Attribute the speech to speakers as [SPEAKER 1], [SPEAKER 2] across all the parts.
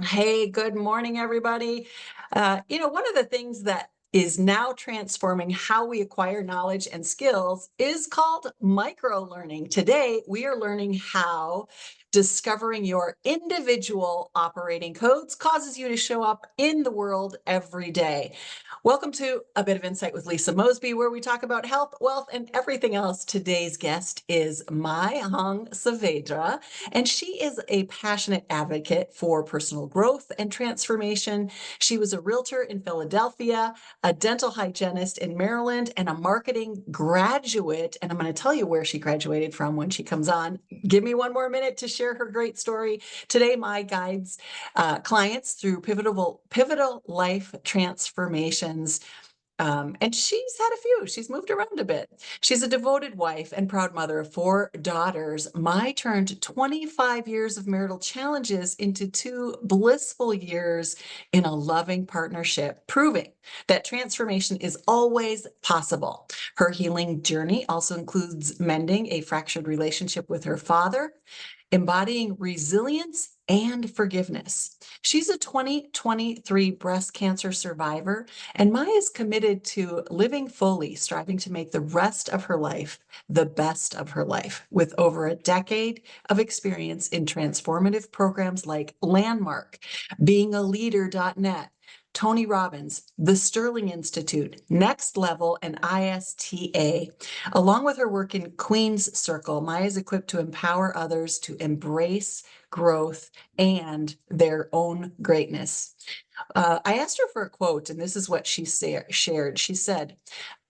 [SPEAKER 1] Hey, good morning, everybody. One of the things that is now transforming how we acquire knowledge and skills is called micro learning. Today, we are learning how discovering your individual operating codes causes you to show up in the world every day. Welcome to A Bit of Insight with Lisa Mosby, where we talk about health, wealth, and everything else. Today's guest is Mai Saavedra, and she is a passionate advocate for personal growth and transformation. She was a realtor in Philadelphia, a dental hygienist in Maryland, and a marketing graduate. And I'm going to tell you where she graduated from when she comes on. Give me one more minute to share her great story. Today, Mai guides clients through pivotal life transformations. And she's had a few. She's moved around a bit. She's a devoted wife and proud mother of 4 daughters. Mai turned 25 years of marital challenges into 2 blissful years in a loving partnership, proving that transformation is always possible. Her healing journey also includes mending a fractured relationship with her father, embodying resilience and forgiveness. She's a 2023 breast cancer survivor, and Maya is committed to living fully, striving to make the rest of her life the best of her life. With over a decade of experience in transformative programs like Landmark, beingaleader.net, Tony Robbins, the Sterling Institute, Next Level, and ISTA. Along with her work in Queen's Circle, Maya is equipped to empower others to embrace growth and their own greatness. I asked her for a quote, and this is what she shared. She said,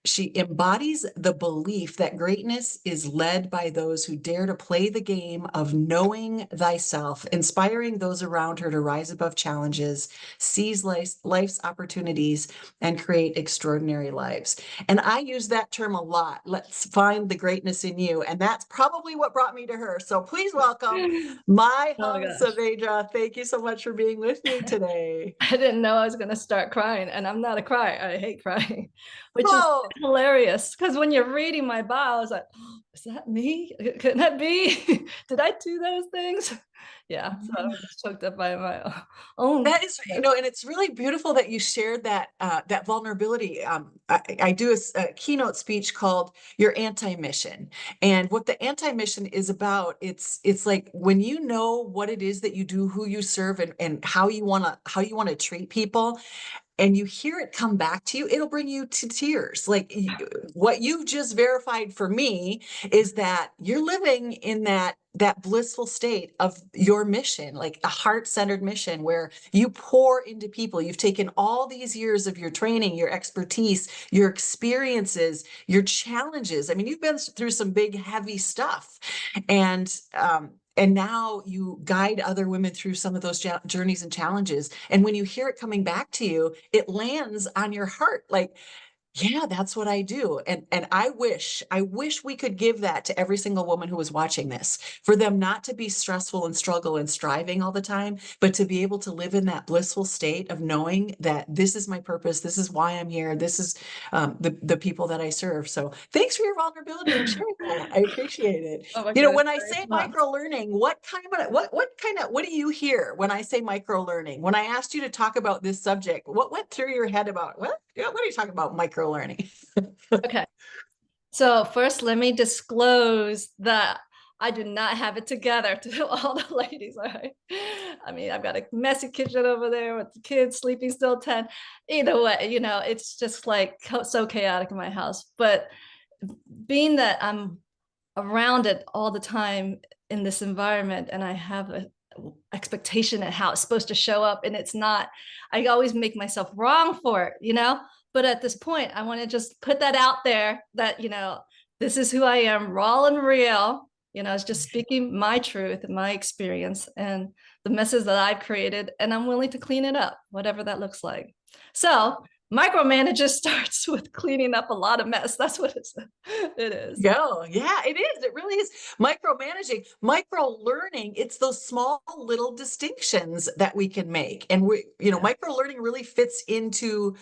[SPEAKER 1] she embodies the belief that greatness is led by those who dare to play the game of knowing thyself, inspiring those around her to rise above challenges, seize life's opportunities, and create extraordinary lives. And I use that term a lot. Let's find the greatness in you. And that's probably what brought me to her. So please welcome Mai
[SPEAKER 2] Oh my gosh.
[SPEAKER 1] Saavedra. Thank you so much for being with me today.
[SPEAKER 2] I didn't know I was going to start crying, and I'm not a crier. I hate crying, which is
[SPEAKER 1] Oh,
[SPEAKER 2] hilarious because when you're reading my bio, I was like, oh, is that me? Couldn't that be? Did I do those things? Yeah. So I'm just choked up by my own.
[SPEAKER 1] that is, and it's really beautiful that you shared that vulnerability. I do a keynote speech called "Your Anti-Mission," and what the anti-mission is about. It's like when you know what it is that you do, who you serve, and how you wanna treat people, and you hear it come back to you, it'll bring you to tears. Like what you've just verified for me is that you're living in that blissful state of your mission, like a heart-centered mission where you pour into people. You've taken all these years of your training, your expertise, your experiences, your challenges. I mean, you've been through some big, heavy stuff. And now you guide other women through some of those journeys and challenges. And when you hear it coming back to you, it lands on your heart like, yeah, that's what I do. And I wish we could give that to every single woman who is watching this, for them not to be stressful and struggle and striving all the time, but to be able to live in that blissful state of knowing that this is my purpose, this is why I'm here, this is the people that I serve. So thanks for your vulnerability and sharing that. I appreciate it.
[SPEAKER 2] Oh my goodness.
[SPEAKER 1] When I say micro learning, what do you hear when I say micro learning? When I asked you to talk about this subject, what went through your head about what? Yeah, what are you talking about, micro learning?
[SPEAKER 2] Okay. So first, let me disclose that I do not have it together to all the ladies. All right. I mean, I've got a messy kitchen over there with the kids sleeping still 10. Either way, it's just like so chaotic in my house. But being that I'm around it all the time in this environment and I have a expectation at how it's supposed to show up and it's not, I always make myself wrong for it. But at this point I want to just put that out there that this is who I am, raw and real. It's just speaking my truth and my experience and the messes that I've created, and I'm willing to clean it up, whatever that looks like. So micromanager starts with cleaning up a lot of mess. That's what it is.
[SPEAKER 1] Go. Yeah, it is. It really is. Micromanaging, micro learning, it's those small little distinctions that we can make. And
[SPEAKER 2] Yeah.
[SPEAKER 1] micro learning really fits into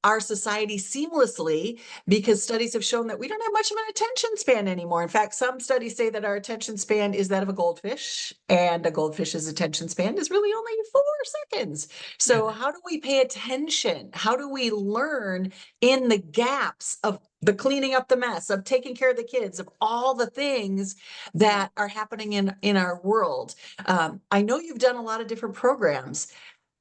[SPEAKER 1] our society seamlessly, because studies have shown that we don't have much of an attention span anymore. In fact, some studies say that our attention span is that of a goldfish, and a goldfish's attention span is really only 4 seconds. So how do we pay attention? How do we learn in the gaps of the cleaning up the mess, of taking care of the kids, of all the things that are happening in our world? I know you've done a lot of different programs.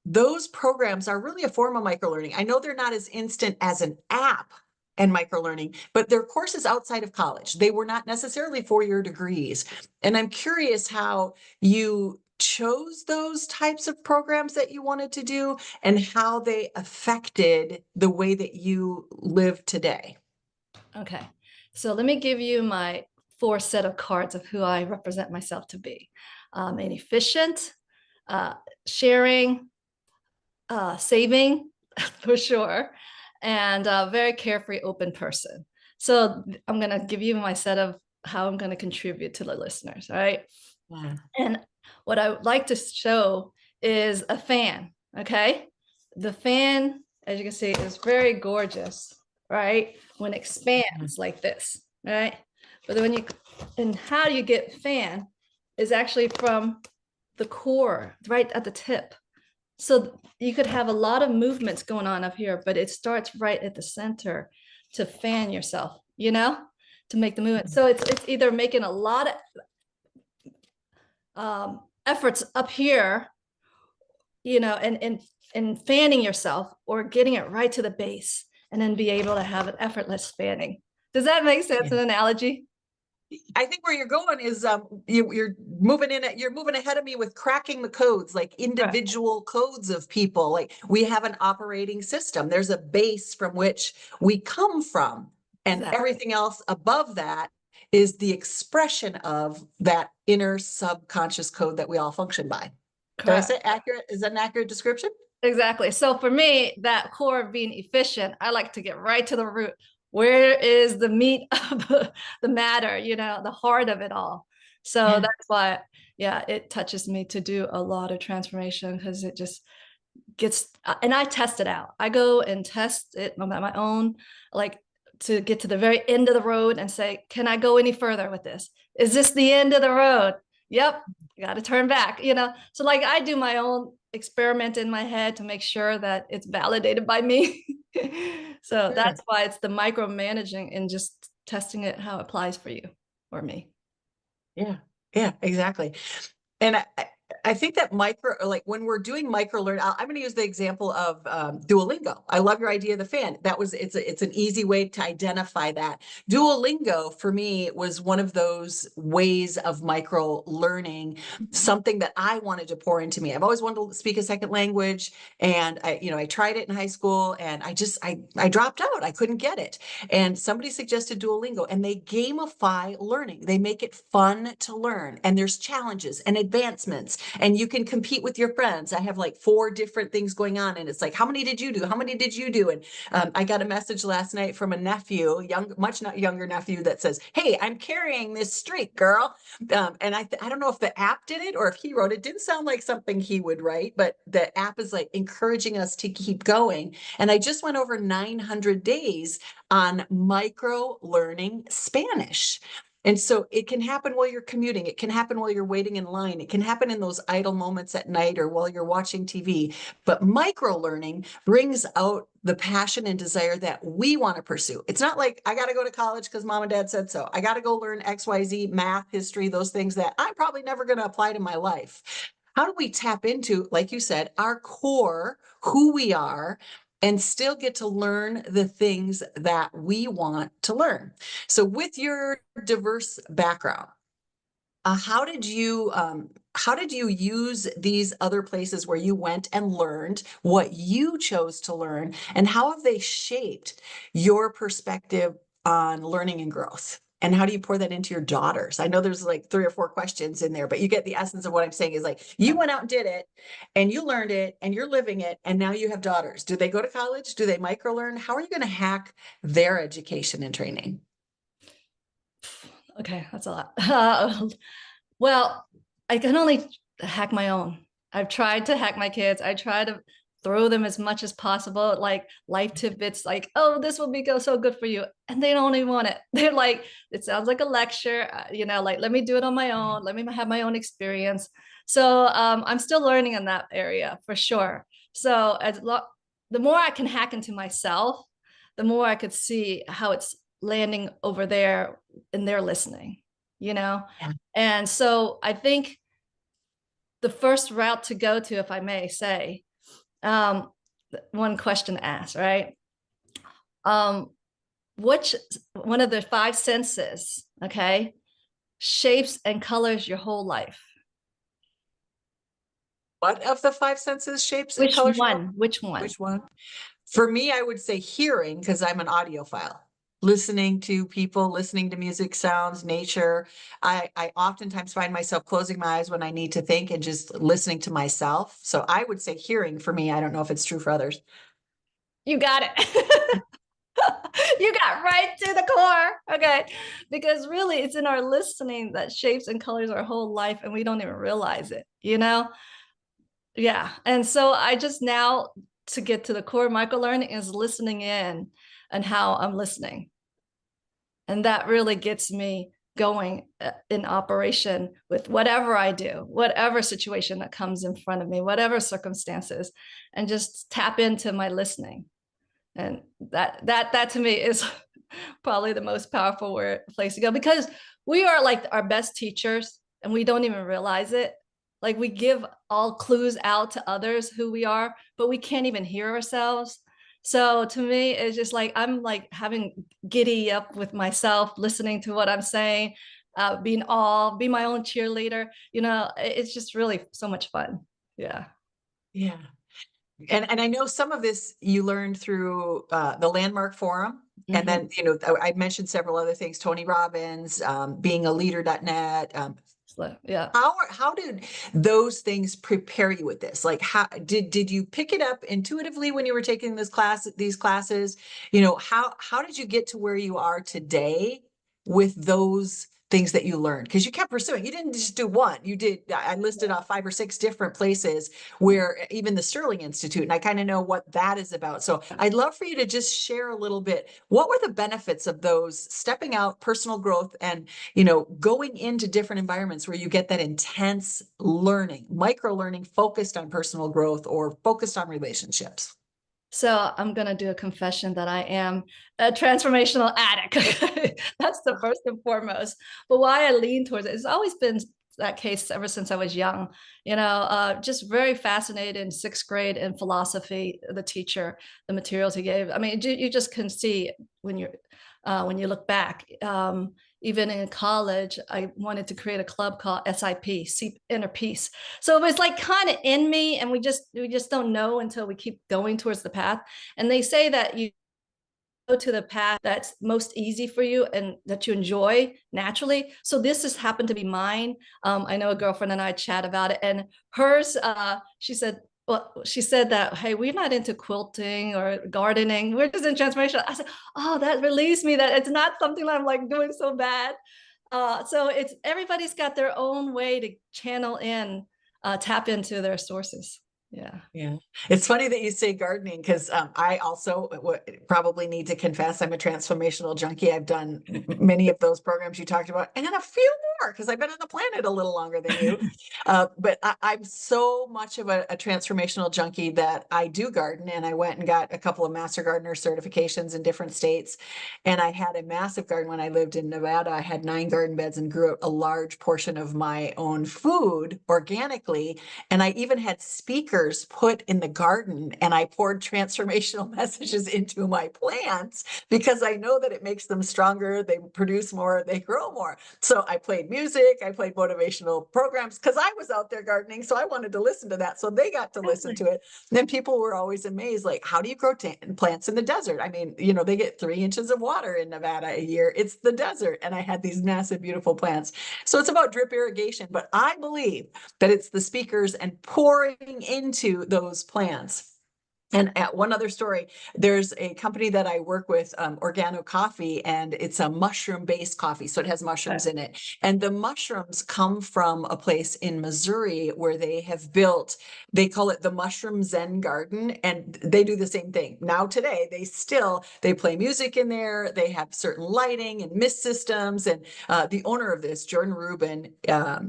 [SPEAKER 1] Those programs are really a form of microlearning. I know they're not as instant as an app and microlearning, but they're courses outside of college. They were not necessarily 4-year degrees. And I'm curious how you chose those types of programs that you wanted to do and how they affected the way that you live today.
[SPEAKER 2] Okay, so let me give you my 4 set of cards of who I represent myself to be. An efficient, sharing, saving for sure, and a very carefree, open person. So I'm going to give you my set of how I'm going to contribute to the listeners. All right.
[SPEAKER 1] Yeah.
[SPEAKER 2] And what I would like to show is a fan. Okay. The fan, as you can see, is very gorgeous, right? When it expands like this, right? But then when you, and how you get fan is actually from the core, right at the tip. So you could have a lot of movements going on up here, but it starts right at the center to fan yourself, you know, to make the movement. So it's either making a lot of efforts up here, you know, and fanning yourself, or getting it right to the base and then be able to have an effortless fanning. Does that make sense? An analogy?
[SPEAKER 1] I think where you're going is you're moving you're moving ahead of me with cracking the codes, like individual codes of people. Like, we have an operating system. There's a base from which we come from, and
[SPEAKER 2] Exactly.
[SPEAKER 1] everything else above that is the expression of that inner subconscious code that we all function by. Did I say accurate? Is that an accurate description?
[SPEAKER 2] Exactly. So for me, that core of being efficient, I like to get right to the root. Where is the meat of the matter, you know, the heart of it all? So that's why, yeah, it touches me to do a lot of transformation, because it just gets, and I test it out. I go and test it on my own, like to get to the very end of the road and say, can I go any further with this? Is this the end of the road? Yep, you got to turn back, you know? So like I do my own experiment in my head to make sure that it's validated by me. So that's why it's the micromanaging and just testing it how it applies for you or me.
[SPEAKER 1] Yeah, exactly. And I think that like when we're doing micro learn, I'm going to use the example of Duolingo. I love your idea of the fan. It's an easy way to identify that. Duolingo for me was one of those ways of micro learning, something that I wanted to pour into me. I've always wanted to speak a second language, and I tried it in high school, and I dropped out. I couldn't get it. And somebody suggested Duolingo, and they gamify learning. They make it fun to learn, and there's challenges and advancements, and you can compete with your friends. I have like 4 different things going on, and it's like, how many did you do? How many did you do? And I got a message last night from a nephew, much not younger nephew, that says, hey, I'm carrying this streak, girl. And I don't know if the app did it or if he wrote it. Didn't sound like something he would write, but the app is like encouraging us to keep going. And I just went over 900 days on micro learning Spanish. And so it can happen while you're commuting. It can happen while you're waiting in line. It can happen in those idle moments at night or while you're watching TV. But micro learning brings out the passion and desire that we want to pursue. It's not like I got to go to college because mom and dad said so. I got to go learn XYZ, math, history, those things that I'm probably never going to apply to my life. How do we tap into, like you said, our core, who we are, and still get to learn the things that we want to learn? So with your diverse background, how did you use these other places where you went and learned what you chose to learn, and how have they shaped your perspective on learning and growth? And how do you pour that into your daughters? I know there's like 3 or 4 questions in there, but you get the essence of what I'm saying is like, you went out and did it, and you learned it, and you're living it, and now you have daughters. Do they go to college? Do they micro learn? How are you going to hack their education and training?
[SPEAKER 2] Okay, that's a lot. Well, I can only hack my own. I've tried to hack my kids. I try to throw them as much as possible, like life tidbits, like, oh, this will be so good for you. And they don't even want it. They're like, it sounds like a lecture, like, let me do it on my own. Let me have my own experience. So I'm still learning in that area for sure. So the more I can hack into myself, the more I could see how it's landing over there and they're listening, Yeah. And so I think the first route to go to, if I may say, one question asked, right? Which one of the five senses, okay, shapes and colors your whole life?
[SPEAKER 1] What of the five senses shapes and
[SPEAKER 2] Which
[SPEAKER 1] colors?
[SPEAKER 2] one? Which one?
[SPEAKER 1] Which one? For me, I would say hearing, because I'm an audiophile. Listening to people, listening to music, sounds, nature. I oftentimes find myself closing my eyes when I need to think and just listening to myself. So I would say hearing for me. I don't know if it's true for others.
[SPEAKER 2] You got it. You got right to the core. Okay. Because really, it's in our listening that shapes and colors our whole life, and we don't even realize it, Yeah. And so I just now, to get to the core, micro learning is listening in and how I'm listening. And that really gets me going in operation with whatever I do, whatever situation that comes in front of me, whatever circumstances, and just tap into my listening. And that to me is probably the most powerful place to go, because we are like our best teachers and we don't even realize it. Like, we give all clues out to others who we are, but we can't even hear ourselves. So to me, it's just like, I'm like having giddy up with myself, listening to what I'm saying, being be my own cheerleader. It's just really so much fun. Yeah.
[SPEAKER 1] Yeah. And I know some of this you learned through the Landmark Forum. And then, I mentioned several other things, Tony Robbins, being a leader.net.
[SPEAKER 2] Yeah.
[SPEAKER 1] How did those things prepare you with this? Like, how did you pick it up intuitively when you were taking these classes? How did you get to where you are today with those things that you learned? Because you kept pursuing. You didn't just do one. I listed off 5 or 6 different places, where even the Sterling Institute, and I kind of know what that is about. So I'd love for you to just share a little bit. What were the benefits of those stepping out, personal growth, and going into different environments where you get that intense learning, micro learning focused on personal growth or focused on relationships?
[SPEAKER 2] So I'm going to do a confession that I am a transformational addict. That's the first and foremost. But why I lean towards it, it's always been that case ever since I was young. Just very fascinated in 6th grade in philosophy, the teacher, the materials he gave. I mean, you just can see when you look back. Even in college, I wanted to create a club called SIP, Seek Inner Peace. So it was like kind of in me, and we just don't know until we keep going towards the path. And they say that you go to the path that's most easy for you and that you enjoy naturally. So this has happened to be mine. I know a girlfriend and I chat about it, and hers, she said that, hey, we're not into quilting or gardening. We're just in transformation. I said, oh, that relieves me that it's not something that I'm like doing so bad. So everybody's got their own way to channel in, tap into their sources. Yeah.
[SPEAKER 1] Yeah. It's funny that you say gardening, because I also probably need to confess I'm a transformational junkie. I've done many of those programs you talked about, and then a few more, because I've been on the planet a little longer than you. But I'm so much of a transformational junkie that I do garden, and I went and got a couple of master gardener certifications in different states. And I had a massive garden when I lived in Nevada. I had 9 garden beds and grew a large portion of my own food organically. And I even had speakers put in the garden, and I poured transformational messages into my plants, because I know that it makes them stronger, they produce more, they grow more. So I played music, I played motivational programs, because I was out there gardening, so I wanted to listen to that, so they got to listen to it. And then people were always amazed, like, how do you grow plants in the desert? I mean, they get 3 inches of water in Nevada a year. It's the desert. And I had these massive, beautiful plants. So it's about drip irrigation, but I believe that it's the speakers and pouring into those plants And at one other story, there's a company that I work with, Organo Coffee, and it's a mushroom-based coffee. So it has mushrooms in it. And the mushrooms come from a place in Missouri where they have built, they call it the Mushroom Zen Garden, and they do the same thing. Now today, they play music in there. They have certain lighting and mist systems. And the owner of this, Jordan Rubin,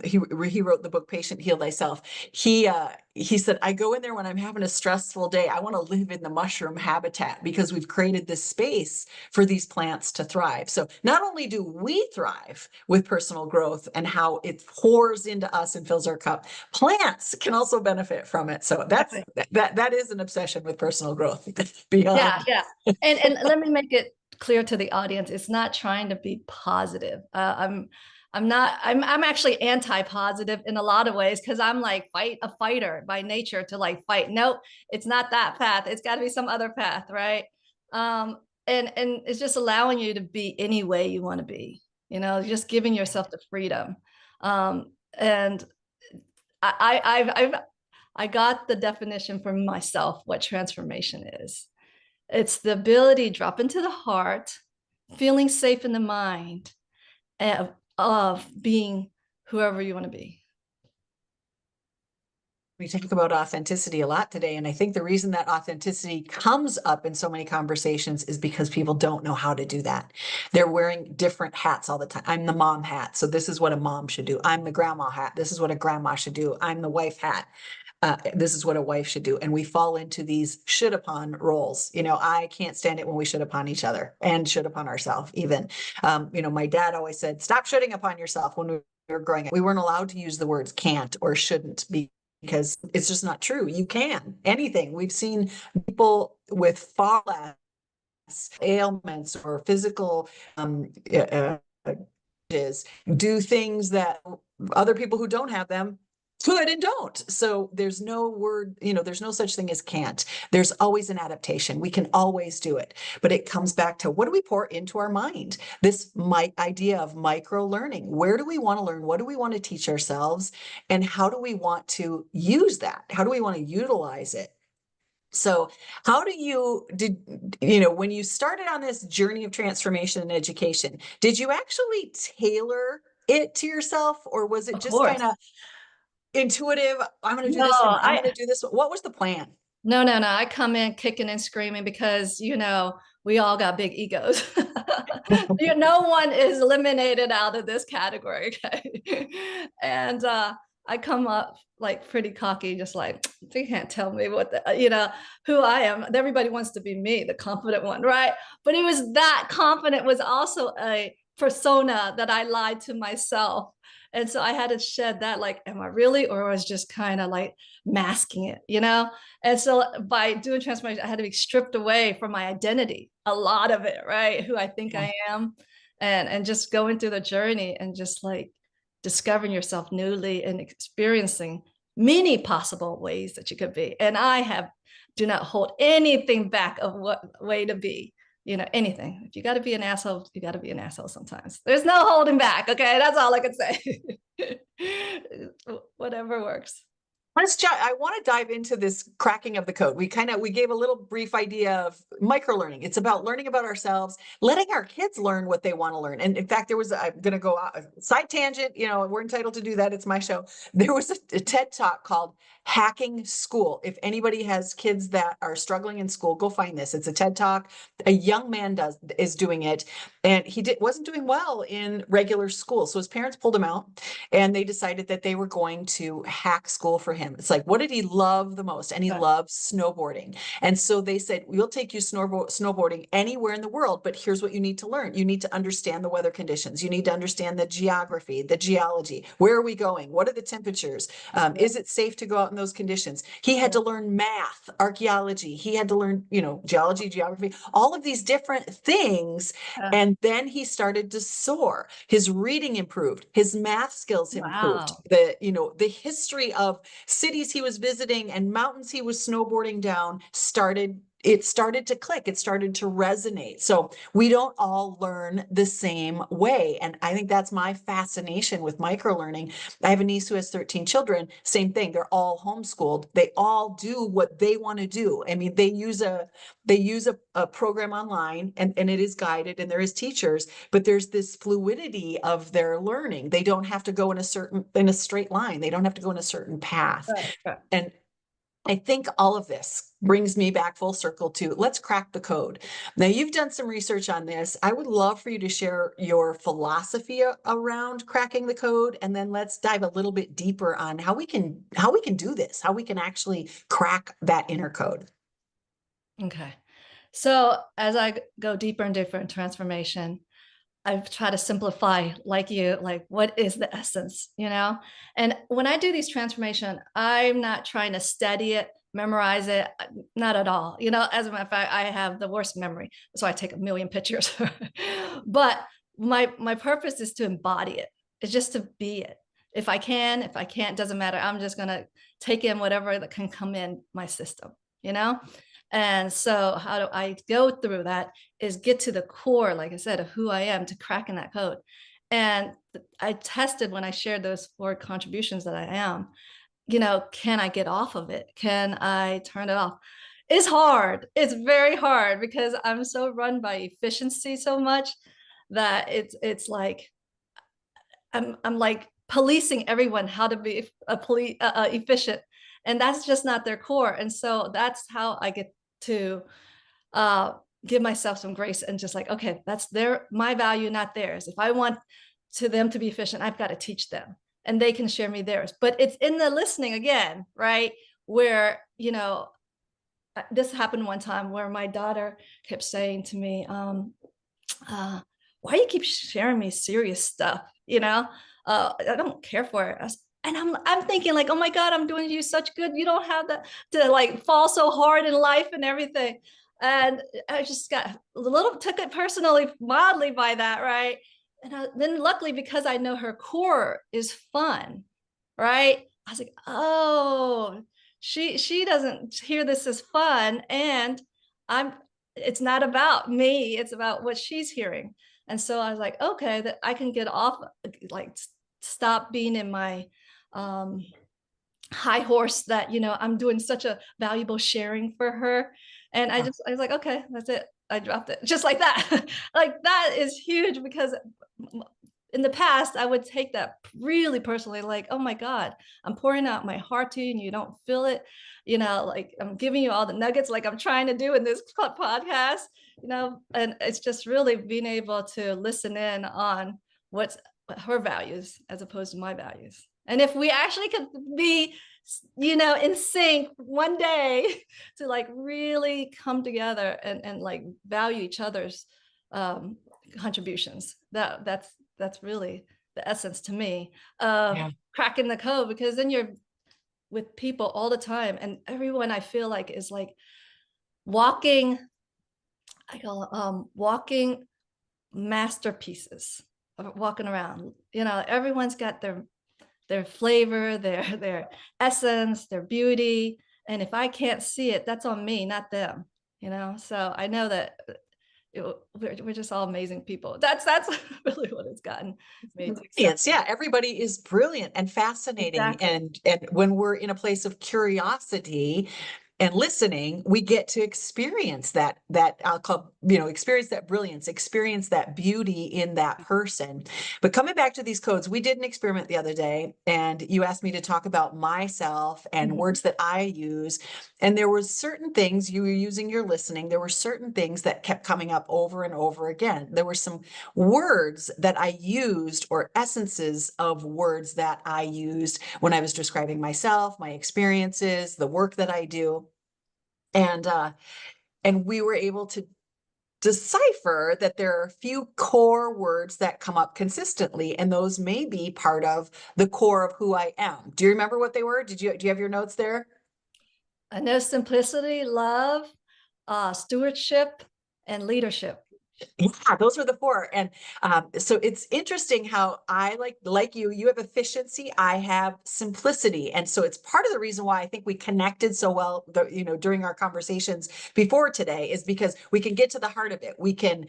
[SPEAKER 1] he wrote the book Patient Heal Thyself. He said, I go in there when I'm having a stressful day. I want to live in the mushroom habitat because we've created this space for these plants to thrive. So not only do we thrive with personal growth and how it pours into us and fills our cup, plants can also benefit from it. So that is an obsession with personal growth beyond.
[SPEAKER 2] Yeah. And let me make it clear to the audience, it's not trying to be positive. I'm actually anti-positive in a lot of ways, because I'm like a fighter by nature to like fight. Nope, it's not that path. It's got to be some other path, right? And it's just allowing you to be any way you want to be, just giving yourself the freedom. And I got the definition for myself what transformation is. It's the ability to drop into the heart, feeling safe in the mind, of being whoever you want to be.
[SPEAKER 1] We talk about authenticity a lot today. And I think the reason that authenticity comes up in so many conversations is because people don't know how to do that. They're wearing different hats all the time. I'm the mom hat, so this is what a mom should do. I'm the grandma hat. This is what a grandma should do. I'm the wife hat. This is what a wife should do. And we fall into these should upon roles. I can't stand it when we should upon each other and should upon ourselves even. My dad always said, stop shoulding upon yourself. When we were growing up, we weren't allowed to use the words can't or shouldn't be, because it's just not true. You can anything. We've seen people with far less ailments or physical do things that other people who don't have them could and don't. So there's no word, there's no such thing as can't. There's always an adaptation. We can always do it. But it comes back to, what do we pour into our mind? This idea of micro learning. Where do we want to learn? What do we want to teach ourselves? And how do we want to use that? How do we want to utilize it? So when you started on this journey of transformation and education, did you actually tailor it to yourself, or was it just kind of intuitive? I'm going to do this one. I'm going to do this one. What was the plan?
[SPEAKER 2] No. I come in kicking and screaming because, we all got big egos. No one is eliminated out of this category. Okay. And I come up like pretty cocky, just like, they can't tell me who I am. Everybody wants to be me, the confident one, right? But it was that confident was also a persona that I lied to myself. And so I had to shed that, like, am I really, or was just kind of like masking it, And so by doing transformation, I had to be stripped away from my identity, a lot of it, right? Who I think I am, and just going through the journey and just like discovering yourself newly and experiencing many possible ways that you could be. And do not hold anything back of what way to be. Anything. If you got to be an asshole, you got to be an asshole sometimes. There's no holding back. Okay. That's all I can say. Whatever works.
[SPEAKER 1] I want to dive into this cracking of the code. We gave a little brief idea of micro learning. It's about learning about ourselves, letting our kids learn what they want to learn. And in fact, I'm going to go out, side tangent, we're entitled to do that. It's my show. There was a TED Talk called Hacking School. If anybody has kids that are struggling in school, go find this. It's a TED Talk. A young man is doing it, and he wasn't doing well in regular school. So his parents pulled him out, and they decided that they were going to hack school for him. It's like, what did he love the most? And he loved snowboarding. And so they said, we'll take you snowboarding anywhere in the world, but here's what you need to learn. You need to understand the weather conditions. You need to understand the geography, the geology. Where are we going? What are the temperatures? Is it safe to go out in those conditions? He had to learn math, archaeology. He had to learn, geology, geography, all of these different things. And then he started to soar. His reading improved. His math skills improved. The history of cities he was visiting and mountains he was snowboarding down started it started to click, it started to resonate. So we don't all learn the same way. And I think that's my fascination with microlearning. I have a niece who has 13 children, same thing. They're all homeschooled. They all do what they want to do. I mean, they use a program online, and it is guided and there is teachers, but there's this fluidity of their learning. They don't have to go in a straight line. They don't have to go in a certain path.
[SPEAKER 2] Right.
[SPEAKER 1] And I think all of this brings me back full circle to let's crack the code. Now, you've done some research on this. I would love for you to share your philosophy around cracking the code, and then let's dive a little bit deeper on how we can do this, how we can actually crack that inner code.
[SPEAKER 2] Okay. So as I go deeper and deeper in transformation, I've tried to simplify, like you, like what is the essence, you know? And when I do these transformation, I'm not trying to study it, memorize it, not at all. You know, as a matter of fact, I have the worst memory, so I take a million pictures. But my purpose is to embody it. It's just to be it. If I can, if I can't, doesn't matter. I'm just gonna take in whatever that can come in my system, you know? And so how do I go through that is get to the core, like I said, of who I am, to cracking that code. And I tested when I shared those 4 contributions that I am, you know, can I get off of it? Can I turn it off? It's hard. It's very hard because I'm so run by efficiency so much that it's like I'm like policing everyone how to be efficient, and that's just not their core. And so that's how I get to uh, give myself some grace and just like, okay, that's my value, not theirs. If I want to them to be efficient, I've got to teach them, and they can share me theirs. But it's in the listening again, right? Where, you know, this happened one time where my daughter kept saying to me, why do you keep sharing me serious stuff? You know, I don't care for it. And I'm thinking like, oh my God, I'm doing you such good. You don't have to like fall so hard in life and everything. And I just got a little, took it personally, mildly by that, right? And then luckily, because I know her core is fun, right? I was like, oh, she doesn't hear this as fun, and I'm. It's not about me. It's about what she's hearing. And so I was like, okay, that I can get off, like stop being in my high horse that, you know, I'm doing such a valuable sharing for her. And I was like, okay, that's it. I dropped it just like that. Like that is huge because in the past, I would take that really personally, like, oh my God, I'm pouring out my heart to you and you don't feel it. You know, like I'm giving you all the nuggets like I'm trying to do in this podcast, you know, and it's just really being able to listen in on what's her values as opposed to my values. And if we actually could be, you know, in sync one day to like really come together and like value each other's contributions, that's really the essence to me of cracking the code, because then you're with people all the time, and everyone I feel like is like walking, I call walking masterpieces, walking around. You know, everyone's got their flavor, their essence, their beauty, and if I can't see it, that's on me, not them. You know, so I know that we're just all amazing people. That's really what it's gotten me to accept.
[SPEAKER 1] Yeah, everybody is brilliant and fascinating.
[SPEAKER 2] Exactly.
[SPEAKER 1] And when we're in a place of curiosity and listening, we get to experience that I'll call, you know, experience that brilliance, experience that beauty in that person. But coming back to these codes, we did an experiment the other day, and you asked me to talk about myself and
[SPEAKER 2] Mhm.
[SPEAKER 1] words that I use. And there were certain things, you were using your listening, there were certain things that kept coming up over and over again. There were some words that I used, or essences of words that I used when I was describing myself, my experiences, the work that I do. And we were able to decipher that there are a few core words that come up consistently, and those may be part of the core of who I am. Do you remember what they were? Do you have your notes there?
[SPEAKER 2] I know simplicity, love, stewardship, and leadership.
[SPEAKER 1] Yeah, those were the four. And so it's interesting how I like you have efficiency, I have simplicity. And so it's part of the reason why I think we connected so well, during our conversations before today, is because we can get to the heart of it. We can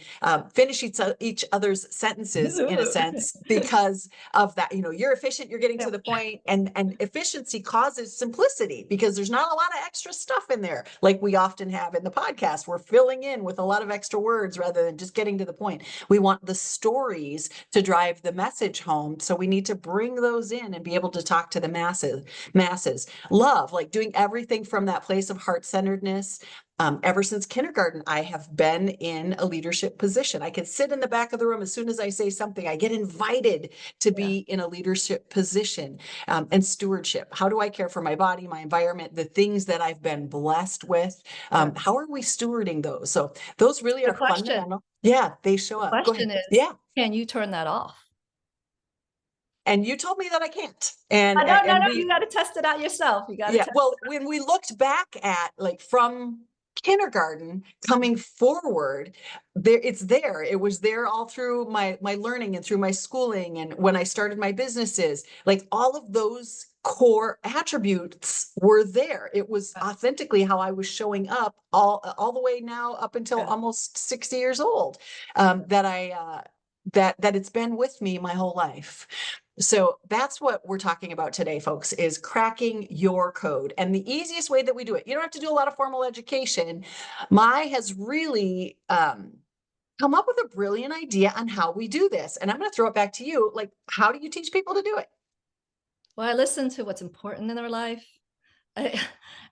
[SPEAKER 1] finish each other's sentences in a sense because of that. You're efficient, you're getting
[SPEAKER 2] Yeah.
[SPEAKER 1] to the point, and efficiency causes simplicity because there's not a lot of extra stuff in there like we often have in the podcast. We're filling in with a lot of extra words rather than just getting to the point. We want the stories to drive the message home. So we need to bring those in and be able to talk to the masses. Love, like doing everything from that place of heart-centeredness. Ever since kindergarten, I have been in a leadership position. I can sit in the back of the room as soon as I say something. I get invited to be in a leadership position. And stewardship. How do I care for my body, my environment, the things that I've been blessed with? How are we stewarding those? So those really
[SPEAKER 2] The
[SPEAKER 1] are
[SPEAKER 2] question,
[SPEAKER 1] fundamental. Yeah, they show
[SPEAKER 2] the
[SPEAKER 1] up. Go ahead.
[SPEAKER 2] question is,
[SPEAKER 1] Yeah.
[SPEAKER 2] can you turn that off?
[SPEAKER 1] And you told me that I can't. And
[SPEAKER 2] No, no,
[SPEAKER 1] and
[SPEAKER 2] no,
[SPEAKER 1] we
[SPEAKER 2] you got to test it out yourself. You got to
[SPEAKER 1] Yeah,
[SPEAKER 2] test.
[SPEAKER 1] well, when we looked back at like from kindergarten coming forward, it's there. It was there all through my learning and through my schooling and when I started my businesses. Like all of those core attributes were there. It was authentically how I was showing up all the way now up until
[SPEAKER 2] Yeah.
[SPEAKER 1] almost 60 years old. That it's been with me my whole life. So that's what we're talking about today, folks, is cracking your code. And the easiest way that we do it, you don't have to do a lot of formal education. Mai has really come up with a brilliant idea on how we do this. And I'm going to throw it back to you. Like, how do you teach people to do it?
[SPEAKER 2] Well, I listen to what's important in their life.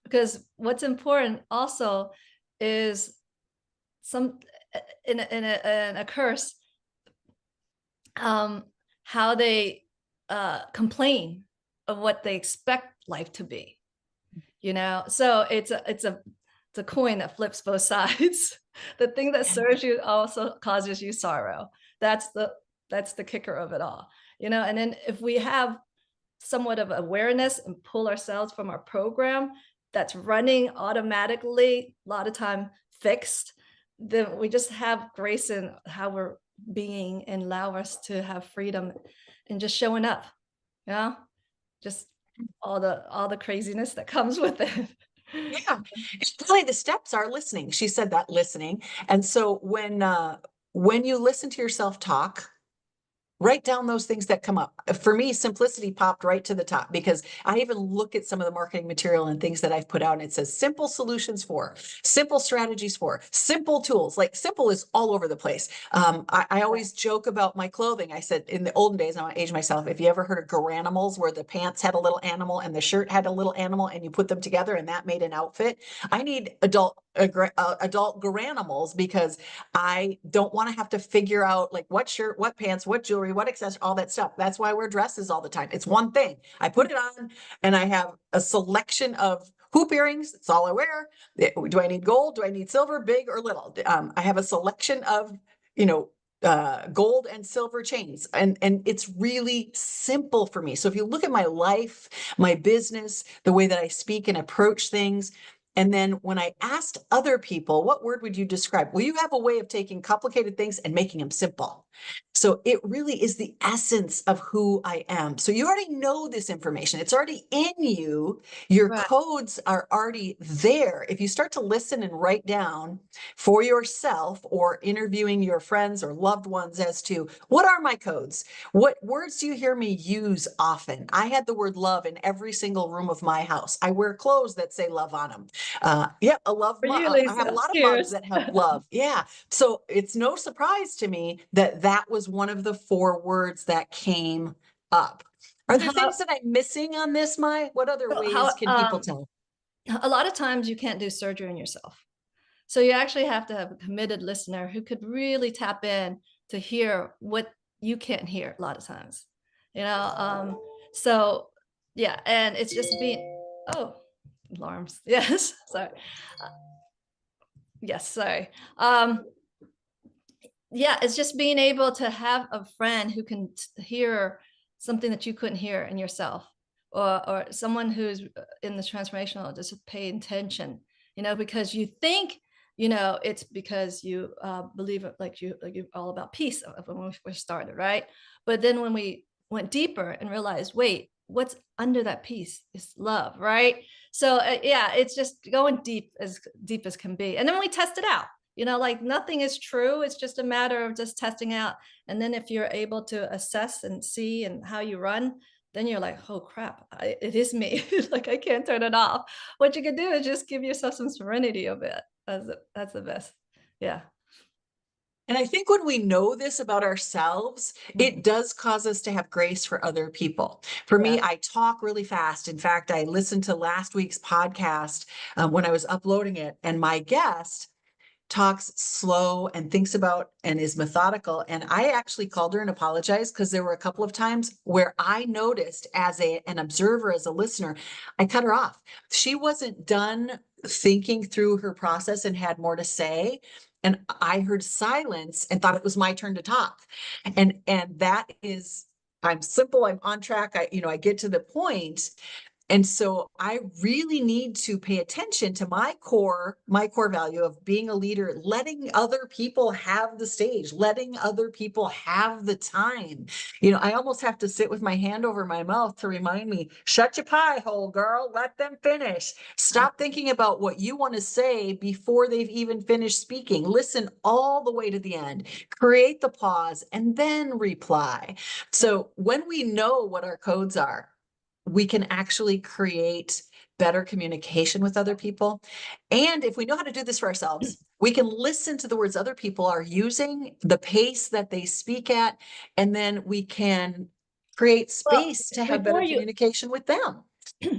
[SPEAKER 2] Because what's important also is some in a curse, how they complain of what they expect life to be. So it's a coin that flips both sides. The thing that serves you also causes you sorrow. That's the kicker of it all. And then if we have somewhat of awareness and pull ourselves from our program that's running automatically, a lot of time fixed, then we just have grace in how we're being and allow us to have freedom and just showing up. Yeah, just all the craziness that comes with it.
[SPEAKER 1] Yeah, it's really the steps are listening. She said that listening. And so when you listen to yourself talk, write down those things that come up. For me, simplicity popped right to the top because I even look at some of the marketing material and things that I've put out and it says simple solutions for, simple strategies for, simple tools. Like simple is all over the place. I always joke about my clothing. I said in the olden days, I want to age myself. If you ever heard of Garanimals where the pants had a little animal and the shirt had a little animal and you put them together and that made an outfit, I need adult Garanimals because I don't want to have to figure out like what shirt, what pants, what jewelry, what accessory, all that stuff. That's why I wear dresses all the time. It's one thing. I put it on and I have a selection of hoop earrings. That's all I wear. Do I need gold? Do I need silver, big or little? I have a selection of, gold and silver chains. And it's really simple for me. So if you look at my life, my business, the way that I speak and approach things, and then when I asked other people, what word would you describe? Well, you have a way of taking complicated things and making them simple. So it really is the essence of who I am. So you already know this information. It's already in you. Your
[SPEAKER 2] Right.
[SPEAKER 1] codes are already there. If you start to listen and write down for yourself or interviewing your friends or loved ones as to what are my codes? What words do you hear me use often? I had the word love in every single room of my house. I wear clothes that say love on them. Yeah, a love
[SPEAKER 2] For you,
[SPEAKER 1] mug. I have a
[SPEAKER 2] Lisa.
[SPEAKER 1] lot of mugs
[SPEAKER 2] Cheers.
[SPEAKER 1] that have love. Yeah. So it's no surprise to me that that was one of the four words that came up. Are there
[SPEAKER 2] How,
[SPEAKER 1] things that I'm missing on this, Mai? What other ways
[SPEAKER 2] how
[SPEAKER 1] can people tell?
[SPEAKER 2] a lot of times you can't do surgery on yourself. So you actually have to have a committed listener who could really tap in to hear what you can't hear a lot of times. You know, so yeah, and it's just being oh, alarms. Yes, sorry. Uh, yes, sorry. Yeah, it's just being able to have a friend who can hear something that you couldn't hear in yourself, or someone who's in the transformational, just pay attention, because you think it's because you believe it, like you're all about peace when we first started, right? But then when we went deeper and realized, wait, what's under that peace is love, right? So yeah, it's just going deep as can be. And then we test it out. Like nothing is true. It's just a matter of just testing out. And then if you're able to assess and see and how you run, then you're like, oh crap, it is me. Like I can't turn it off. What you can do is just give yourself some serenity a bit. That's the best. Yeah.
[SPEAKER 1] And I think when we know this about ourselves,
[SPEAKER 2] Mhm.
[SPEAKER 1] it does cause us to have grace for other people. For
[SPEAKER 2] Yeah.
[SPEAKER 1] me, I talk really fast. In fact, I listened to last week's podcast when I was uploading it, and my guest talks slow and thinks about and is methodical. And I actually called her and apologized because there were a couple of times where I noticed as an observer, as a listener, I cut her off. She wasn't done thinking through her process and had more to say. And I heard silence and thought it was my turn to talk. And that is, I'm simple, I'm on track. I get to the point, and so I really need to pay attention to my core value of being a leader, letting other people have the stage, letting other people have the time. I almost have to sit with my hand over my mouth to remind me, shut your pie hole, girl, let them finish. Stop thinking about what you want to say before they've even finished speaking. Listen all the way to the end, create the pause, and then reply. So when we know what our codes are, we can actually create better communication with other people. And if we know how to do this for ourselves, we can listen to the words other people are using, the pace that they speak at, and then we can create
[SPEAKER 2] Well,
[SPEAKER 1] space to have
[SPEAKER 2] before
[SPEAKER 1] better
[SPEAKER 2] you
[SPEAKER 1] communication with them.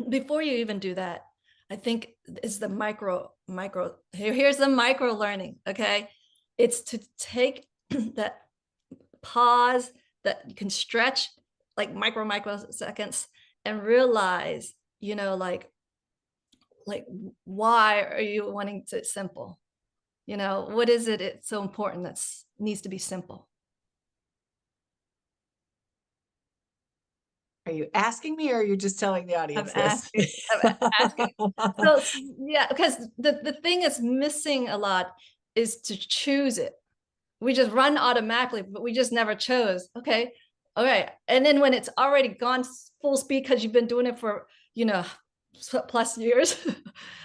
[SPEAKER 2] before you even do that, I think it's the here's the micro learning, okay? It's to take that pause that you can stretch like microseconds and realize, like why are you wanting to simple? What is it it's so important that's needs to be simple?
[SPEAKER 1] Are you asking me or are you just telling the
[SPEAKER 2] I'm
[SPEAKER 1] audience this?
[SPEAKER 2] asking. I'm asking. So yeah, because the thing that's missing a lot is to choose it. We just run automatically, but we just never chose. Okay, all right. And then when it's already gone full speed because you've been doing it for plus years,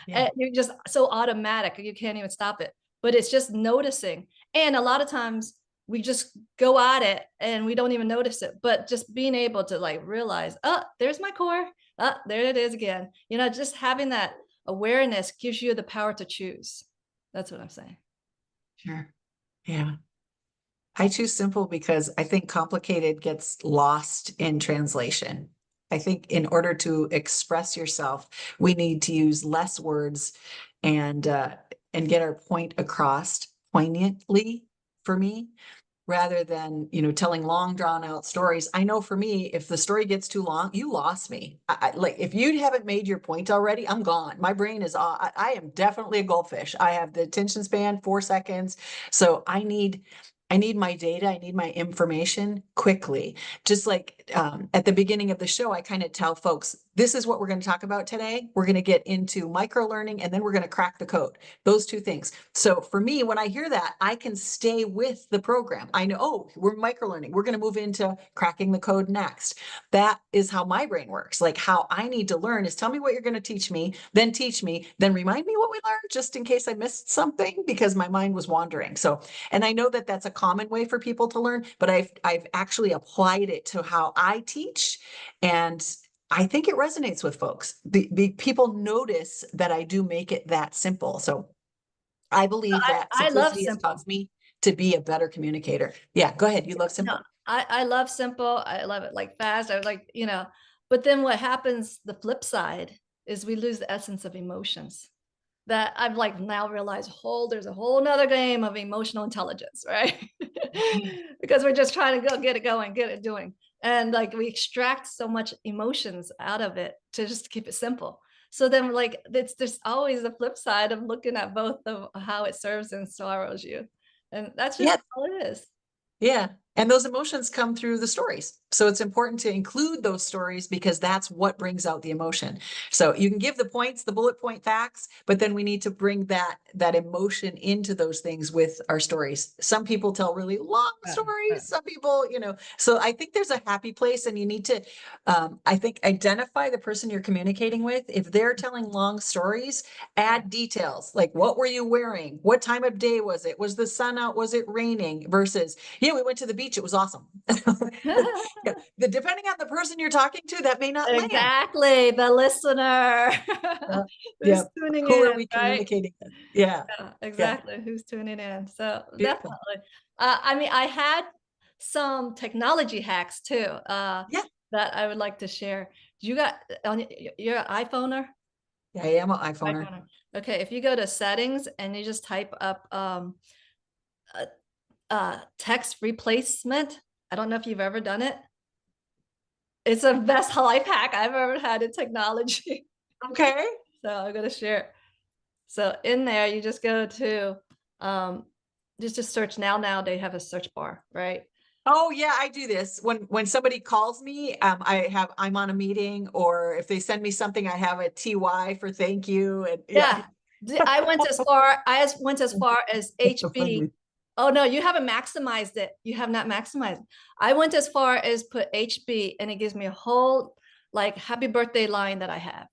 [SPEAKER 1] Yeah.
[SPEAKER 2] and you're just so automatic, you can't even stop it. But it's just noticing, and a lot of times we just go at it and we don't even notice it. But just being able to like realize, oh, there's my core. Oh, there it is again. Just having that awareness gives you the power to choose. That's what I'm saying.
[SPEAKER 1] Sure. Yeah. I choose simple because I think complicated gets lost in translation. I think in order to express yourself, we need to use less words and uh, and get our point across poignantly for me, rather than telling long drawn out stories. I know for me, if the story gets too long, you lost me. Like if you haven't made your point already, I'm gone. My brain is I am definitely a goldfish. I have the attention span 4 seconds, so I need my data, I need my information quickly. Just like at the beginning of the show, I kind of tell folks, this is what we're going to talk about today. We're going to get into micro learning and then we're going to crack the code. Those two things. So for me, when I hear that, I can stay with the program. I know, oh, we're micro learning. We're going to move into cracking the code next. That is how my brain works. Like how I need to learn is tell me what you're going to teach me, then remind me what we learned just in case I missed something because my mind was wandering. So, and I know that that's a common way for people to learn, but I've actually applied it to how I teach, and I think it resonates with folks. The people notice that I do make it that simple. So I believe that
[SPEAKER 2] I love
[SPEAKER 1] simplicity has
[SPEAKER 2] simple.
[SPEAKER 1] caused me to be a better communicator. Yeah, go ahead. You love
[SPEAKER 2] No,
[SPEAKER 1] simple.
[SPEAKER 2] I love simple. I love it like fast. I like, but then what happens, the flip side is we lose the essence of emotions that I've like now realized there's a whole nother game of emotional intelligence, right?
[SPEAKER 1] Mhm.
[SPEAKER 2] Because we're just trying to go get it going, get it doing. And like we extract so much emotions out of it to just keep it simple. So then like there's always the flip side of looking at both of how it serves and sorrows you. And that's just
[SPEAKER 1] Yeah,
[SPEAKER 2] all it is.
[SPEAKER 1] yeah. And those emotions come through the stories. So it's important to include those stories because that's what brings out the emotion. So you can give the points, the bullet point facts, but then we need to bring that emotion into those things with our stories. Some people tell really long stories, some people, so I think there's a happy place, and you need to, I think, identify the person you're communicating with. If they're telling long stories, add details like, what were you wearing? What time of day was it? Was the sun out? Was it raining? Versus, yeah, we went to the beach. It was awesome. Depending on the person you're talking to, that may not land.
[SPEAKER 2] Exactly, the listener
[SPEAKER 1] Yeah.
[SPEAKER 2] who's
[SPEAKER 1] Yeah.
[SPEAKER 2] tuning
[SPEAKER 1] Who are
[SPEAKER 2] in,
[SPEAKER 1] we
[SPEAKER 2] right?
[SPEAKER 1] communicating with? Yeah.
[SPEAKER 2] Yeah,
[SPEAKER 1] Yeah.
[SPEAKER 2] exactly. Who's tuning in? So
[SPEAKER 1] Beautiful.
[SPEAKER 2] definitely. I mean, I had some technology hacks too,
[SPEAKER 1] Yeah.
[SPEAKER 2] that I would like to share. You got on you're an iPhoner?
[SPEAKER 1] Yeah, I am an iPhoner.
[SPEAKER 2] iPhoner. Okay, if you go to settings and you just type up uh, text replacement. I don't know if you've ever done it. It's the best life hack I've ever had in technology.
[SPEAKER 1] Okay.
[SPEAKER 2] So I'm gonna share it. So in there, you just go to um, just search now they have a search bar, right?
[SPEAKER 1] Oh yeah, I do this when somebody calls me. I'm on a meeting, or if they send me something, I have a TY for thank you, and yeah.
[SPEAKER 2] Yeah. I went as far as HB. Oh no, you haven't maximized it. You have not maximized it. I went as far as put HB, and it gives me a whole like happy birthday line that I have.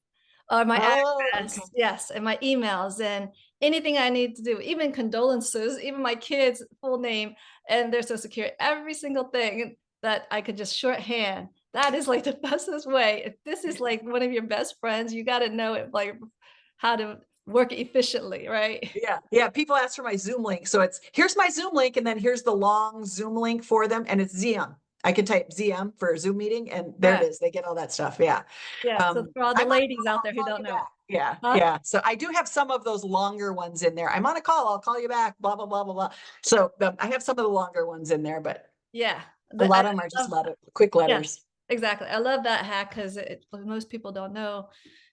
[SPEAKER 2] Or my
[SPEAKER 1] Oh, okay.
[SPEAKER 2] address, yes, and my emails and anything I need to do, even condolences, even my kids' full name and their social security, every single thing that I could just shorthand. That is like the fastest way. If this is like one of your best friends, you got to know it like how to work efficiently, right?
[SPEAKER 1] Yeah, yeah. People ask for my Zoom link, so it's here's my Zoom link, and then here's the long Zoom link for them, and it's ZM. I can type ZM for a Zoom meeting, and there it
[SPEAKER 2] Yeah,
[SPEAKER 1] is. They get all that stuff. Yeah.
[SPEAKER 2] yeah. So for all the
[SPEAKER 1] I'm on a
[SPEAKER 2] ladies
[SPEAKER 1] call,
[SPEAKER 2] out
[SPEAKER 1] I'll
[SPEAKER 2] there who
[SPEAKER 1] call
[SPEAKER 2] don't
[SPEAKER 1] you
[SPEAKER 2] know,
[SPEAKER 1] back. Yeah,
[SPEAKER 2] huh?
[SPEAKER 1] yeah. So I do have some of those longer ones in there. I'm on a call, I'll call you back. Blah blah blah blah blah. So I have some of the longer ones in there, but
[SPEAKER 2] Yeah,
[SPEAKER 1] a
[SPEAKER 2] I
[SPEAKER 1] lot of them are just
[SPEAKER 2] love,
[SPEAKER 1] quick
[SPEAKER 2] yeah,
[SPEAKER 1] letters.
[SPEAKER 2] exactly. I love that hack because most people don't know,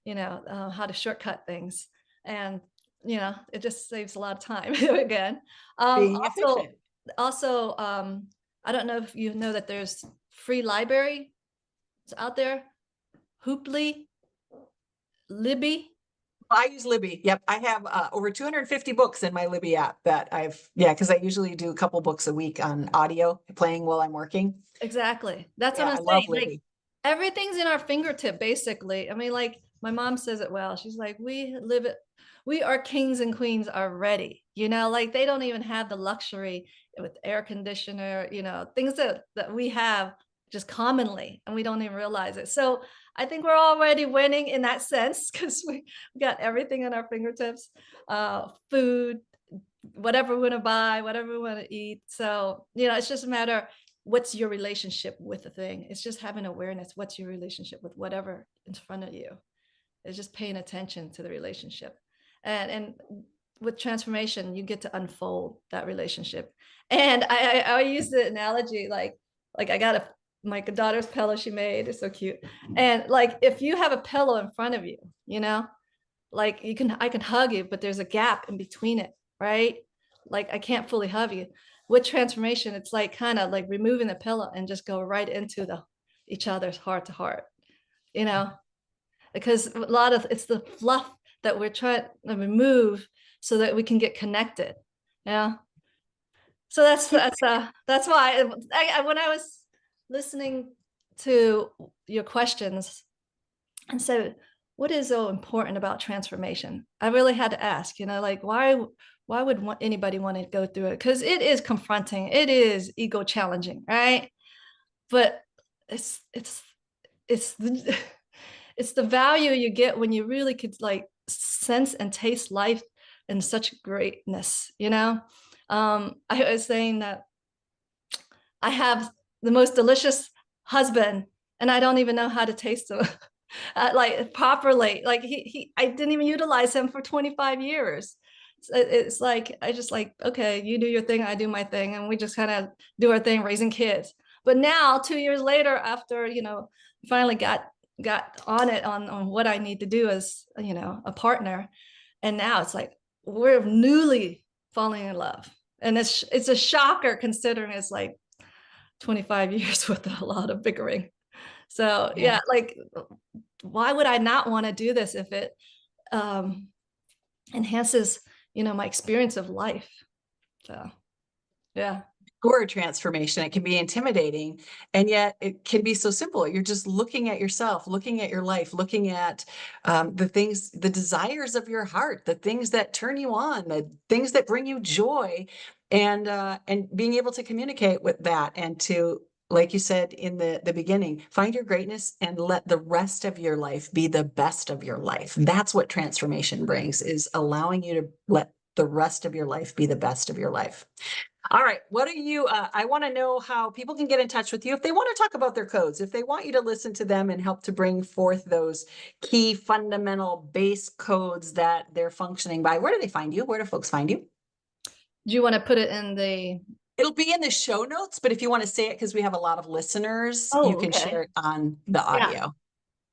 [SPEAKER 2] how to shortcut things, and it just saves a lot of time again.
[SPEAKER 1] Being efficient.
[SPEAKER 2] Also, I don't know if you know that there's free library out there, Hooply, Libby.
[SPEAKER 1] I use Libby. Yep. I have over 250 books in my Libby app that yeah, because I usually do a couple books a week on audio playing while I'm working.
[SPEAKER 2] Exactly. That's what
[SPEAKER 1] Yeah,
[SPEAKER 2] I'm
[SPEAKER 1] I love
[SPEAKER 2] saying. Like
[SPEAKER 1] Libby.
[SPEAKER 2] everything's in our fingertip, basically. I mean, like my mom says it well. She's like, we are kings and queens already. Like they don't even have the luxury with air conditioner, things that we have just commonly, and we don't even realize it. So I think we're already winning in that sense because we got everything in our fingertips, food, whatever we want to buy, whatever we want to eat. So, it's just a matter what's your relationship with the thing. It's just having awareness. What's your relationship with whatever in front of you? It's just paying attention to the relationship. And with transformation, you get to unfold that relationship. And I use the analogy like I got my daughter's pillow she made. It's so cute. And like if you have a pillow in front of you, like I can hug you, but there's a gap in between it, right? Like I can't fully hug you. With transformation, it's like kind of like removing the pillow and just go right into the each other's heart to heart, you know, because a lot of it's the fluff that we're trying to remove so that we can get connected. Yeah. So that's why when I was listening to your questions and said, what is so important about transformation? I really had to ask, like why would anybody want to go through it? Because it is confronting, it is ego challenging, right? But it's the, it's the value you get when you really could like sense and taste life in such greatness, I was saying that I have the most delicious husband and I don't even know how to taste him like properly. Like I didn't even utilize him for 25 years. So it's like, I just like, okay, you do your thing, I do my thing. And we just kind of do our thing raising kids. But now 2 years later, after, finally got on it on what I need to do as, a partner. And now it's like, we're newly falling in love. And it's a shocker considering it's like 25 years with a lot of bickering. So
[SPEAKER 1] Yeah.
[SPEAKER 2] yeah, like why would I not want to do this if it um, enhances, my experience of life? So yeah.
[SPEAKER 1] Or transformation. It can be intimidating, and yet it can be so simple. You're just looking at yourself, looking at your life, looking at the things, the desires of your heart, the things that turn you on, the things that bring you joy, and being able to communicate with that, and to, like you said in the beginning, find your greatness and let the rest of your life be the best of your life. That's what transformation brings, is allowing you to let the rest of your life be the best of your life. All right. What are you? I want to know how people can get in touch with you if they want to talk about their codes, if they want you to listen to them and help to bring forth those key fundamental base codes that they're functioning by. Where do they find you? Where do folks find you?
[SPEAKER 2] Do you want to put it in the?
[SPEAKER 1] It'll be in the show notes, but if you want to say it, because we have a lot of listeners, you
[SPEAKER 2] Oh,
[SPEAKER 1] can
[SPEAKER 2] okay.
[SPEAKER 1] share it on the
[SPEAKER 2] Yeah.
[SPEAKER 1] audio.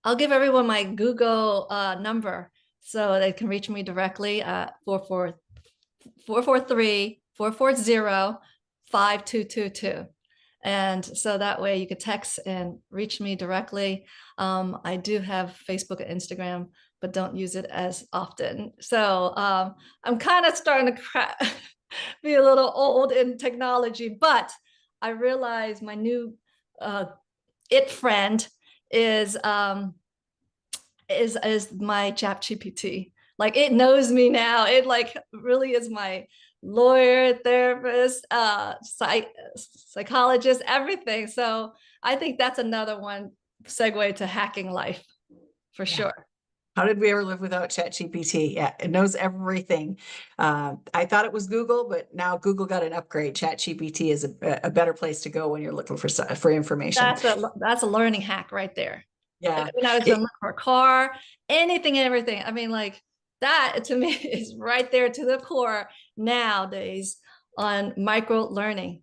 [SPEAKER 2] I'll give everyone my Google number so they can reach me directly at 443-440-5222. And so that way you could text and reach me directly. I do have Facebook and Instagram, but don't use it as often. So I'm kind of starting to be a little old in technology, but I realize my new it friend is my chat GPT. Like it knows me now. It like really is my lawyer, therapist, psychologist, everything. So I think that's another one segue to hacking life for
[SPEAKER 1] Yeah.
[SPEAKER 2] sure.
[SPEAKER 1] How did we ever live without ChatGPT? Yeah, it knows everything. I thought it was Google, but now Google got an upgrade. ChatGPT is a better place to go when you're looking for information.
[SPEAKER 2] That's a learning hack right there.
[SPEAKER 1] Yeah.
[SPEAKER 2] When I was
[SPEAKER 1] It,
[SPEAKER 2] looking for a car, anything and everything. I mean, like that to me is right there to the core nowadays on micro learning.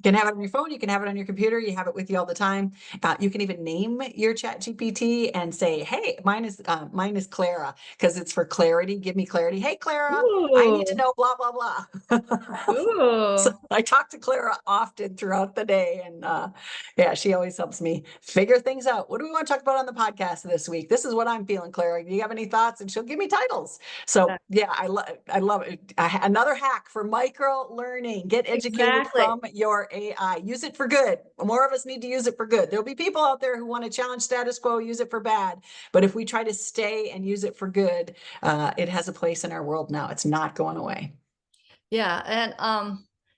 [SPEAKER 1] You can have it on your phone, you can have it on your computer, you have it with you all the time. You can even name your chat GPT and say, hey, mine is Clara, because it's for clarity. Give me clarity. Hey, Clara, I need to
[SPEAKER 2] Ooh,
[SPEAKER 1] know blah, blah, blah. So
[SPEAKER 2] ooh,
[SPEAKER 1] I talk to Clara often throughout the day, and yeah, she always helps me figure things out. What do we want to talk about on the podcast this week? This is what I'm feeling, Clara. Do you have any thoughts? And she'll give me titles. So yeah, I love it. Another hack for micro learning. Get educated
[SPEAKER 2] exactly.
[SPEAKER 1] from your AI. Use it for good. More of us need to use it for good. There'll be people out there who want to challenge status quo, use it for bad. But if we try to stay and use it for good, it has a place in our world now. It's not going away.
[SPEAKER 2] Yeah, and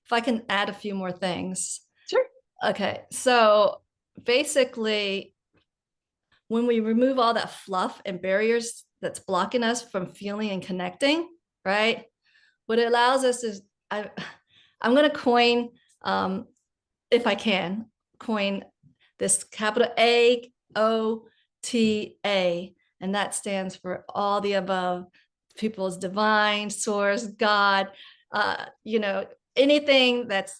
[SPEAKER 2] if I can add a few more things.
[SPEAKER 1] Sure.
[SPEAKER 2] Okay, so basically, when we remove all that fluff and barriers that's blocking us from feeling and connecting, right? What it allows us is, I'm going to coin, if I can, coin this capital AOTA, and that stands for all the above. People's divine source, God, anything that's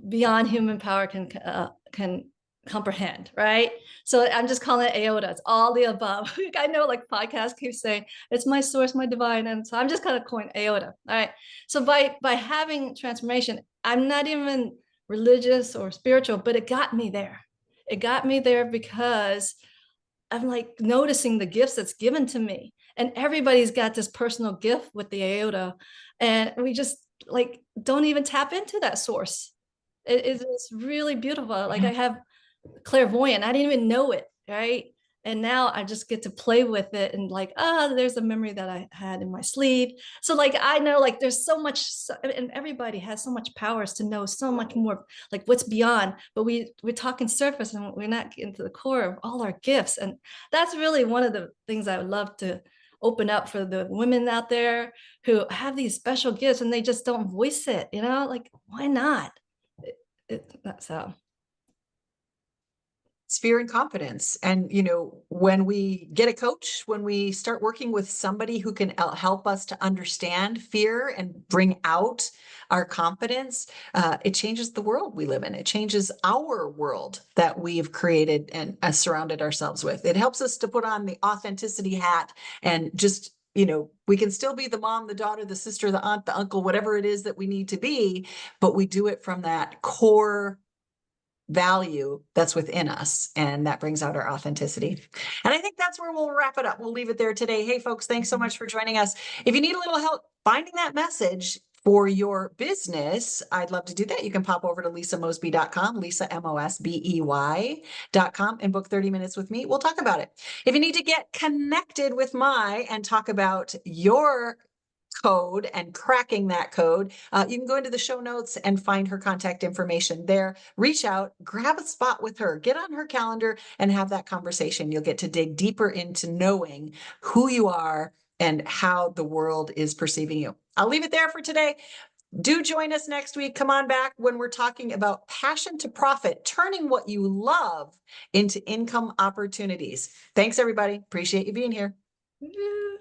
[SPEAKER 2] beyond human power can comprehend, right? So I'm just calling it AOTA. It's all the above. I know like podcasts keep saying it's my source, my divine, and so I'm just kind of coin AOTA. All right. So by having transformation, I'm not even religious or spiritual, but it got me there. It got me there because I'm like noticing the gifts that's given to me. And everybody's got this personal gift with the AOTA. And we just like don't even tap into that source. It's really beautiful. Like
[SPEAKER 1] Yeah.
[SPEAKER 2] I have clairvoyant. I didn't even know it, right? And now I just get to play with it and like, there's a memory that I had in my sleep. So like I know like there's so much, and everybody has so much powers to know so much more, like what's beyond. But we're talking surface and we're not getting to the core of all our gifts. And that's really one of the things I would love to open up for the women out there who have these special gifts and they just don't voice it. Like why not? So.
[SPEAKER 1] It's fear and confidence. And, when we get a coach, when we start working with somebody who can help us to understand fear and bring out our confidence, it changes the world we live in. It changes our world that we've created and surrounded ourselves with. It helps us to put on the authenticity hat and just we can still be the mom, the daughter, the sister, the aunt, the uncle, whatever it is that we need to be, but we do it from that core value that's within us, and that brings out our authenticity. And I think that's where we'll wrap it up. We'll leave it there today. Hey folks, thanks so much for joining us. If you need a little help finding that message for your business, I'd love to do that. You can pop over to lisamosby.com, Lisa MOSBEY.com, and book 30 minutes with me. We'll talk about it. If you need to get connected with Mai and talk about your code and cracking that code, you can go into the show notes and find her contact information there. Reach out, grab a spot with her, get on her calendar and have that conversation. You'll get to dig deeper into knowing who you are and how the world is perceiving you. I'll leave it there for today. Do join us next week. Come on back when we're talking about passion to profit, turning what you love into income opportunities. Thanks, everybody. Appreciate you being here.
[SPEAKER 2] Woo.